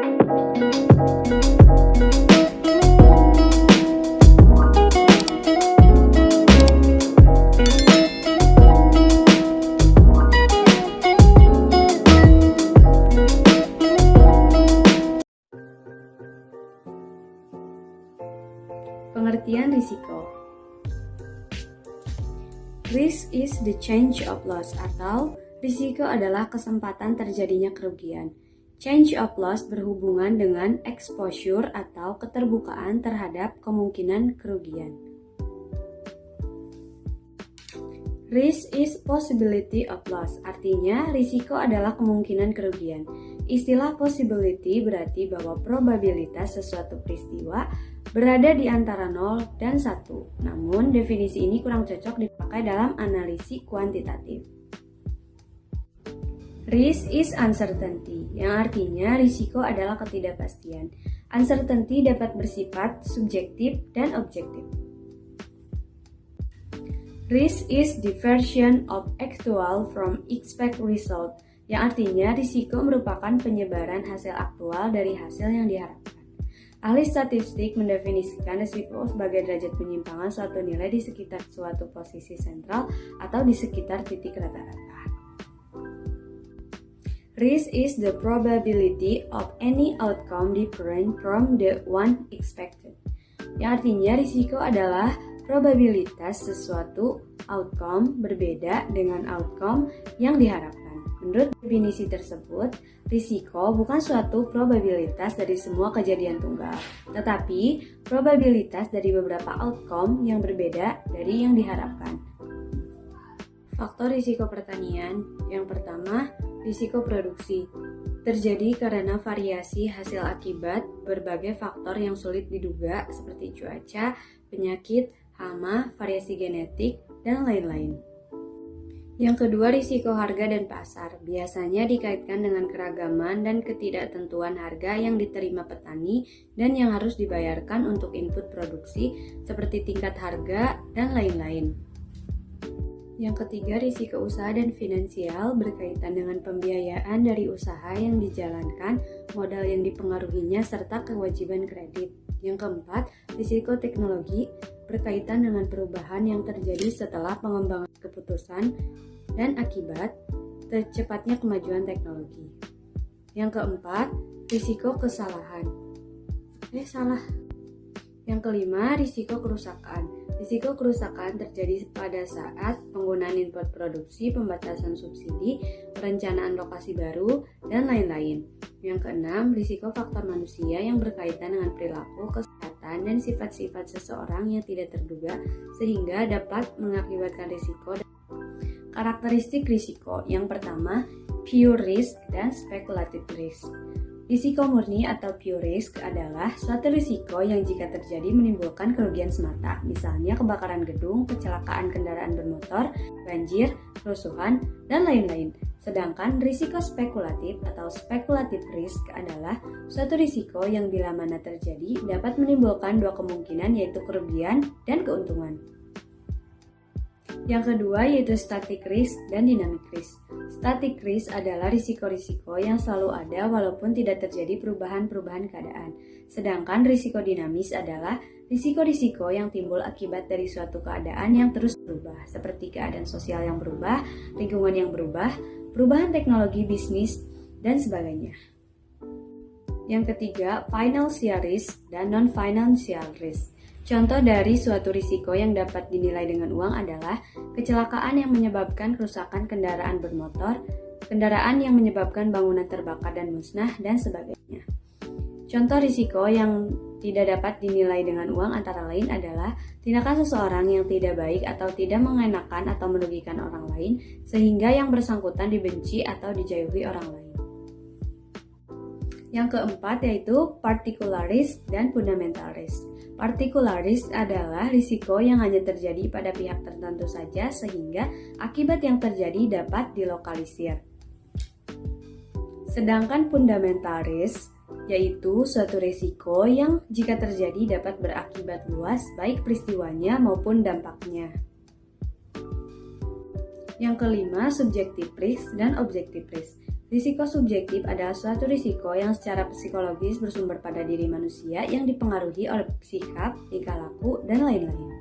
Pengertian risiko. Risk is the chance of loss, atau risiko adalah kesempatan terjadinya kerugian. Chance of loss berhubungan dengan exposure atau keterbukaan terhadap kemungkinan kerugian. Risk is possibility of loss, artinya risiko adalah kemungkinan kerugian. Istilah possibility berarti bahwa probabilitas sesuatu peristiwa berada di antara 0 dan 1. Namun, definisi ini kurang cocok dipakai dalam analisis kuantitatif. Risk is uncertainty, yang artinya risiko adalah ketidakpastian. Uncertainty dapat bersifat subjektif dan objektif. Risk is diversion of actual from expected result, yang artinya risiko merupakan penyebaran hasil aktual dari hasil yang diharapkan. Ahli statistik mendefinisikan risiko sebagai derajat penyimpangan suatu nilai di sekitar suatu posisi sentral atau di sekitar titik rata-rata. Risk is the probability of any outcome different from the one expected. Yang artinya risiko adalah probabilitas sesuatu outcome berbeda dengan outcome yang diharapkan. Menurut definisi tersebut, risiko bukan suatu probabilitas dari semua kejadian tunggal, tetapi probabilitas dari beberapa outcome yang berbeda dari yang diharapkan. Faktor risiko pertanian. Yang pertama, risiko produksi. Terjadi karena variasi hasil akibat berbagai faktor yang sulit diduga seperti cuaca, penyakit, hama, variasi genetik, dan lain-lain. Yang kedua, risiko harga dan pasar. Biasanya dikaitkan dengan keragaman dan ketidaktentuan harga yang diterima petani dan yang harus dibayarkan untuk input produksi seperti tingkat harga dan lain-lain. Yang ketiga, risiko usaha dan finansial berkaitan dengan pembiayaan dari usaha yang dijalankan, modal yang dipengaruhinya, serta kewajiban kredit. Yang keempat, risiko teknologi berkaitan dengan perubahan yang terjadi setelah pengembangan keputusan dan akibat tercepatnya kemajuan teknologi. Yang keempat, risiko kesalahan. Yang kelima, risiko kerusakan. Risiko kerusakan terjadi pada saat penggunaan input produksi, pembatasan subsidi, perencanaan lokasi baru, dan lain-lain. Yang keenam, risiko faktor manusia yang berkaitan dengan perilaku, kesehatan, dan sifat-sifat seseorang yang tidak terduga sehingga dapat mengakibatkan risiko. Karakteristik risiko. Yang pertama, pure risk dan speculative risk. Risiko murni atau pure risk adalah suatu risiko yang jika terjadi menimbulkan kerugian semata, misalnya kebakaran gedung, kecelakaan kendaraan bermotor, banjir, kerusuhan, dan lain-lain. Sedangkan risiko spekulatif atau speculative risk adalah suatu risiko yang bila mana terjadi dapat menimbulkan dua kemungkinan, yaitu kerugian dan keuntungan. Yang kedua yaitu static risk dan dynamic risk. Static risk adalah risiko-risiko yang selalu ada walaupun tidak terjadi perubahan-perubahan keadaan. Sedangkan risiko dinamis adalah risiko-risiko yang timbul akibat dari suatu keadaan yang terus berubah, seperti keadaan sosial yang berubah, lingkungan yang berubah, perubahan teknologi bisnis, dan sebagainya. Yang ketiga, financial risk dan non-financial risk. Contoh dari suatu risiko yang dapat dinilai dengan uang adalah kecelakaan yang menyebabkan kerusakan kendaraan bermotor, kendaraan yang menyebabkan bangunan terbakar dan musnah, dan sebagainya. Contoh risiko yang tidak dapat dinilai dengan uang antara lain adalah tindakan seseorang yang tidak baik atau tidak mengenakan atau merugikan orang lain sehingga yang bersangkutan dibenci atau dijauhi orang lain. Yang keempat yaitu particular risk dan fundamental risk. Particular risk adalah risiko yang hanya terjadi pada pihak tertentu saja sehingga akibat yang terjadi dapat dilokalisir. Sedangkan fundamental risk yaitu suatu risiko yang jika terjadi dapat berakibat luas baik peristiwanya maupun dampaknya. Yang kelima, subjective risk dan objective risk. Risiko subjektif adalah suatu risiko yang secara psikologis bersumber pada diri manusia yang dipengaruhi oleh sikap, tingkah laku, dan lain-lain.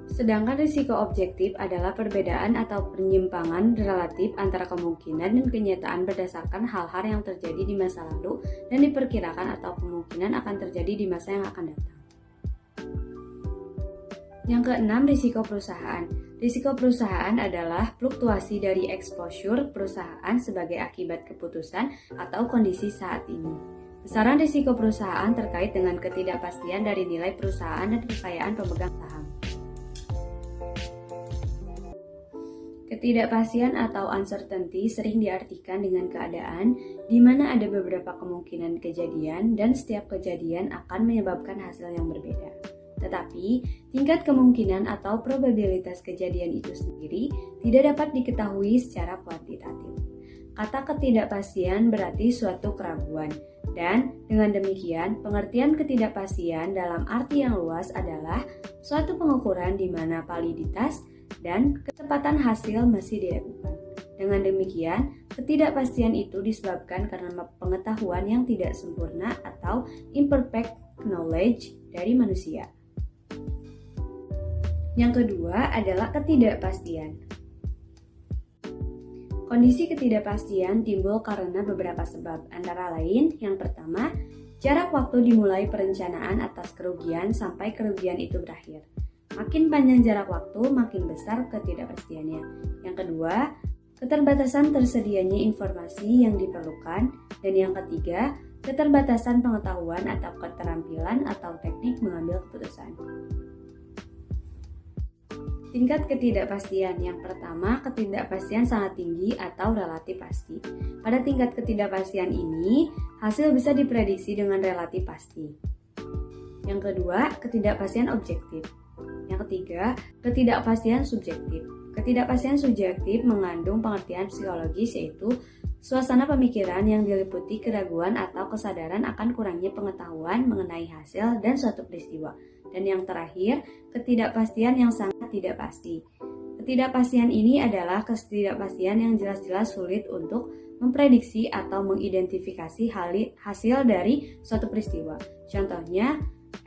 Sedangkan risiko objektif adalah perbedaan atau penyimpangan relatif antara kemungkinan dan kenyataan berdasarkan hal-hal yang terjadi di masa lalu dan diperkirakan atau kemungkinan akan terjadi di masa yang akan datang. Yang keenam, risiko perusahaan. Risiko perusahaan adalah fluktuasi dari exposure perusahaan sebagai akibat keputusan atau kondisi saat ini. Besaran risiko perusahaan terkait dengan ketidakpastian dari nilai perusahaan dan kekayaan pemegang saham. Ketidakpastian atau uncertainty sering diartikan dengan keadaan di mana ada beberapa kemungkinan kejadian dan setiap kejadian akan menyebabkan hasil yang berbeda. Tetapi, tingkat kemungkinan atau probabilitas kejadian itu sendiri tidak dapat diketahui secara kuantitatif. Kata ketidakpastian berarti suatu keraguan, dan dengan demikian, pengertian ketidakpastian dalam arti yang luas adalah suatu pengukuran di mana validitas dan ketepatan hasil masih diragukan. Dengan demikian, ketidakpastian itu disebabkan karena pengetahuan yang tidak sempurna atau imperfect knowledge dari manusia. Yang kedua adalah ketidakpastian. Kondisi ketidakpastian timbul karena beberapa sebab, antara lain yang pertama, jarak waktu dimulai perencanaan atas kerugian sampai kerugian itu berakhir. Makin panjang jarak waktu, makin besar ketidakpastiannya. Yang kedua, keterbatasan tersedianya informasi yang diperlukan. Dan yang ketiga, keterbatasan pengetahuan atau keterampilan atau teknik mengambil keputusan. Tingkat ketidakpastian. Yang pertama, ketidakpastian sangat tinggi atau relatif pasti. Pada tingkat ketidakpastian ini, hasil bisa diprediksi dengan relatif pasti. Yang kedua, ketidakpastian objektif. Yang ketiga, ketidakpastian subjektif. Ketidakpastian subjektif mengandung pengertian psikologis, yaitu suasana pemikiran yang diliputi keraguan atau kesadaran akan kurangnya pengetahuan mengenai hasil dan suatu peristiwa. Dan yang terakhir, ketidakpastian yang sangat tidak pasti. Ketidakpastian ini adalah ketidakpastian yang jelas-jelas sulit untuk memprediksi atau mengidentifikasi hasil dari suatu peristiwa. Contohnya,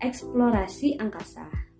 eksplorasi angkasa.